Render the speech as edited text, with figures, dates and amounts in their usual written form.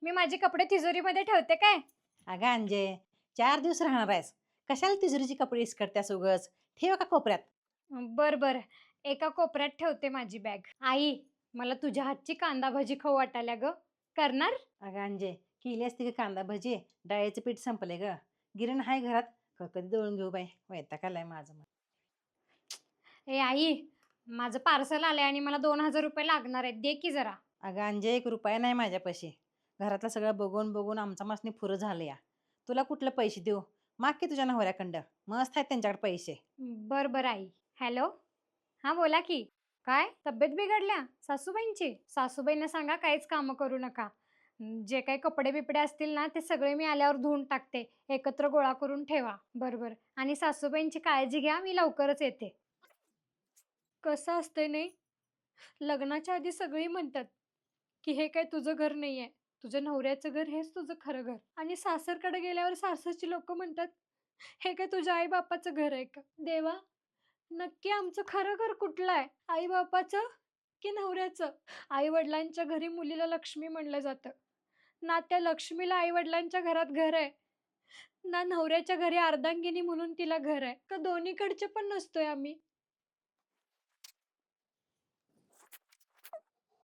मी माझे कपडे तिजोरीमध्ये ठेवते काय? अगं अंजे, 4 दिवस राहणार आहेस. कशाला तिजोरीची कपडे इसकटत्यास उगच? ठेव का कोपऱ्यात. बर बर, एका कोपऱ्यात ठेवते माझी बॅग. आई, मला तुझ्या हातची कांदा भजी खाऊ वाटाल्या ग. करणार? अगं अंजे, केली असती का कांदा भजी? डाळीचं पीठ संपलंय ग. गिरण आहे घरात. कधी दळून घेऊ बाई, वैताग आलाय माझं मग. ए आई, माझं पार्सल आलंय आणि मला 2,000 रुपये लागणार आहेत, दे की जरा. अगं अंजे, 1 रुपया नाही माझ्यापाशी. घरातलं सगळं बघून बघून आमचा मासनी फुरं झालं या. तुला कुठलं पैसे देऊ? माग की तुझ्या नवऱ्याकडं. मस्त आहेत त्यांच्याकडे पैसे. बर बर आई. हॅलो, हा बोला की. काय तब्येत बिघडल्या सासूबाईंची? सासूबाईंना सांगा काहीच कामं करू नका. जे काही कपडे बिपडे असतील ना ते सगळे मी आल्यावर धुवून टाकते. एकत्र गोळा करून ठेवा. बरोबर. आणि सासूबाईंची काळजी घ्या, मी लवकरच येते. कसं असतंय नाही, लग्नाच्या आधी सगळी म्हणतात की हे काय तुझं घर नाहीये, तुझ्या नवऱ्याचं घर हेच तुझं खरं घर. आणि सासरकडे गेल्यावर सासरची लोक म्हणतात हे काय तुझ्या आई बापाचं घर आहे का? देवा, नक्की आमचं खरं घर कुठलं आहे? आई बापाचं की नवऱ्याचं? आई वडिलांच्या घरी मुलीला लक्ष्मी म्हणलं जातं. ना त्या लक्ष्मीला आई वडिलांच्या घरात घर आहे, ना नवऱ्याच्या घरी अर्धांगिनी म्हणून तिला घर आहे. का दोन्हीकडचे पण नसतोय आम्ही?